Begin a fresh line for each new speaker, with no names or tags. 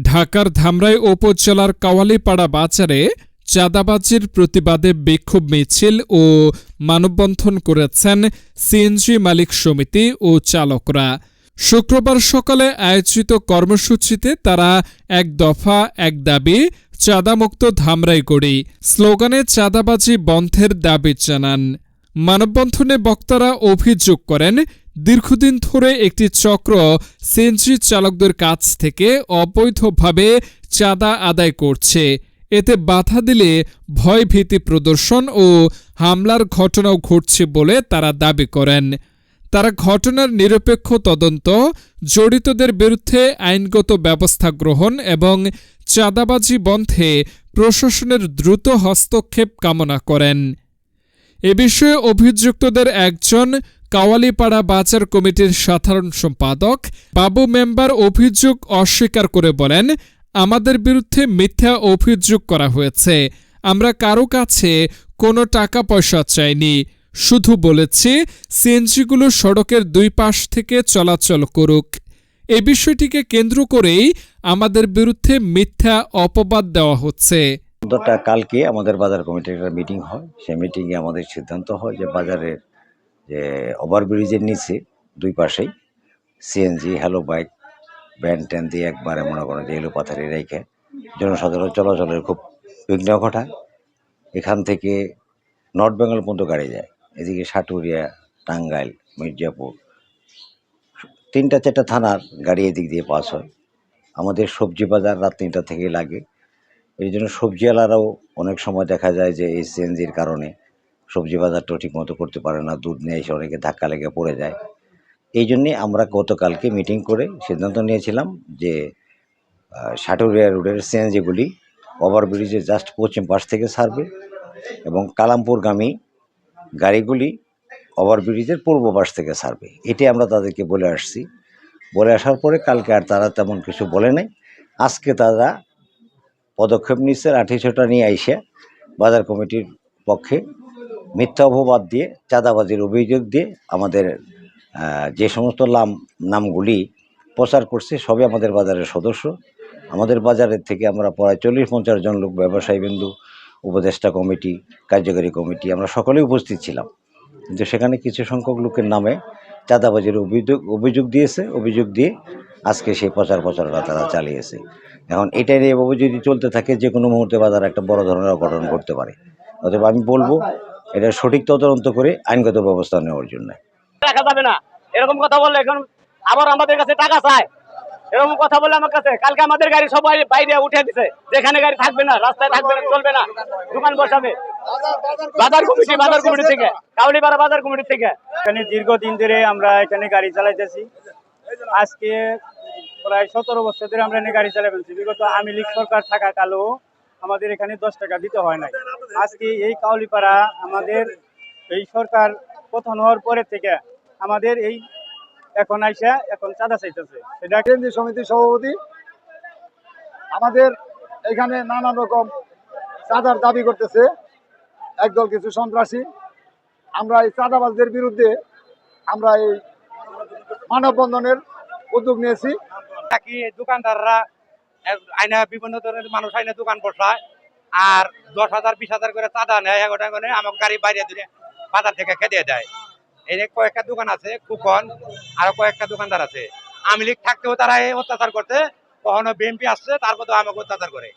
ঢাকার ধামরাই উপজেলার কাওয়ালীপাড়া বাজারে চাঁদাবাজির প্রতিবাদে বিক্ষোভ মিছিল ও মানববন্ধন করেছেন সিএনজি মালিক সমিতি ও চালকরা। শুক্রবার সকালে আয়োজিত কর্মসূচিতে তারা এক দফা এক দাবি চাঁদামুক্ত ধামরাই গড়ি স্লোগানে চাঁদাবাজি বন্ধের দাবি জানান। মানববন্ধনে বক্তারা অভিযোগ করেন, দীর্ঘদিন ধরে একটি চক্র সিএনজি চালকদের কাছ থেকে অবৈধভাবে চাঁদা আদায় করছে। এতে বাধা দিলে ভয়ভীতি প্রদর্শন ও হামলার ঘটনাও ঘটছে বলে তারা দাবি করেন। তারা ঘটনার নিরপেক্ষ তদন্ত, জড়িতদের বিরুদ্ধে আইনগত ব্যবস্থা গ্রহণ এবং চাঁদাবাজি বন্ধে প্রশাসনের দ্রুত হস্তক্ষেপ কামনা করেন। এ বিষয়ে অভিযুক্তদের একজন কাওয়ালীপাড়া বাজার কমিটির সাধারণ সম্পাদক বাবু মেম্বার অভিযোগ অস্বীকার করে বলেন, আমাদের বিরুদ্ধে মিথ্যা অভিযোগ করা হয়েছে। আমরা কারো কাছে কোনো টাকা পয়সা চাইনি, শুধু বলেছি সিএনজিগুলো সড়কের দুই পাশ থেকে চলাচল করুক। এই বিষয়টিকে কেন্দ্র করেই আমাদের বিরুদ্ধে মিথ্যা অপবাদ দেওয়া হচ্ছে।
কালকে আমাদের বাজার কমিটির একটা মিটিং হয়। সেই মিটিংয়ে আমাদের সিদ্ধান্ত হয় যে বাজারের যে ওভারব্রিজের নিচে দুই পাশেই CNG hello bike van tan দিয়ে একবারে মনে করেন যে এলো পাথারি রেখে জনসাধারণ চলাচলের খুব বিঘ্ন ঘটায়। এখান থেকে নর্থ বেঙ্গল পর্যন্ত গাড়ি যায়, এদিকে সাটুরিয়া, টাঙ্গাইল, মির্জাপুর, 3-4টা থানার গাড়ি এদিক দিয়ে পাস হয়। আমাদের সবজি বাজার রাত 3টা থেকে লাগে। এই জন্য সবজিওয়ালারাও অনেক সময় দেখা যায় যে এই সিএনজির কারণে সবজি বাজারটাও ঠিক মতো করতে পারে না, দুধ নিয়ে এসে অনেকে ধাক্কা লেগে পড়ে যায়। এই জন্যে আমরা গতকালকে মিটিং করে সিদ্ধান্ত নিয়েছিলাম যে সাটুরিয়া রোডের সিএনজিগুলি ওভারব্রিজের জাস্ট পশ্চিম পাশ থেকে ছাড়বে এবং কালামপুরগামী গাড়িগুলি ওভারব্রিজের পূর্ব পাশ থেকে ছাড়বে। এটি আমরা তাদেরকে বলে আসছি। বলে আসার পরে কালকে আর তারা তেমন কিছু বলে নাই। আজকে তারা পদক্ষেপ নিচ্ছে, লাঠিসোঁটা নিয়ে আইসে বাজার কমিটির পক্ষে মিথ্যা অপবাদ দিয়ে চাঁদাবাজির অভিযোগ দিয়ে আমাদের যে সমস্ত নামগুলি প্রচার করছে সবই আমাদের বাজারের সদস্য। আমাদের বাজারের থেকে আমরা প্রায় 40-50 জন লোক, ব্যবসায়ী বিন্দু, উপদেষ্টা কমিটি, কার্যকারী কমিটি, আমরা সকলেই উপস্থিত ছিলাম। কিন্তু সেখানে কিছু সংখ্যক লোকের নামে চাঁদাবাজির অভিযোগ দিয়েছে। অভিযোগ দিয়ে আজকে সেই প্রচারণা তারা চালিয়েছে। এখন এটাই এভাবে যদি চলতে থাকে যে কোনো মুহূর্তে বাজারে একটা বড় ধরনের অঘটন ঘটতে পারে। অতএব আমি বলবো এটা সঠিক তদন্ত করে আইনগত ব্যবস্থা নেওয়ার জন্য।
রাখা যাবে না, এরকম কথা বললে এখন আবার আমাদের কাছে টাকা চায়। এরকম কথা বলে আমার কাছে কালকে আমাদের গাড়ি সবাই বাইরে উঠে দিছে, যেখানে গাড়ি থাকবে না, রাস্তায় থাকবে না, চলবে না, দোকান বসাবে। বাজার কমিটি থেকে, কাওয়ালীপাড়া বাজার কমিটি থেকে
এখানে দীর্ঘদিন ধরে আমরা এখানে গাড়ি চালাইতেছি। আজকে প্রায় 17 বছর ধরে আমরা এখানে গাড়ি চালাইছি। বিগত আওয়ামী লীগ সরকার থাকাকালেও আমাদের এখানে 10 টাকা দিতে হয় নাই। আজকে এই কাওয়ালীপাড়া আমাদের এই সরকার পতন হওয়ার পরে থেকে আমাদের এই এখন আইসা এখন চাঁদা চাইতেছে।
এটা কেন্দ্রীয় সমিতির সভাপতি। আমাদের এখানে নানান রকম চাঁদার দাবি করতেছে একদল কিছু সন্ত্রাসী। আমরা এই চাঁদাবাজদের বিরুদ্ধে আমরা এই মানববন্ধনের উদ্যোগ নিয়েছি।
দোকানদাররা আইনা বিভিন্ন ধরনের মানুষ আইনা দোকান বসায় আর 10,000 20,000 করে চাঁদা নেয়। আমার গাড়ি বাইরে দিলে বাজার থেকে খেতে দেয়। এই কয়েকটা দোকান আছে, কুপন আরো কয়েকটা দোকানদার আছে। আওয়ামী লীগ থাকতেও তারা অত্যাচার করতে, কখনো বিএনপি আসছে তারপর আমাকে অত্যাচার করে।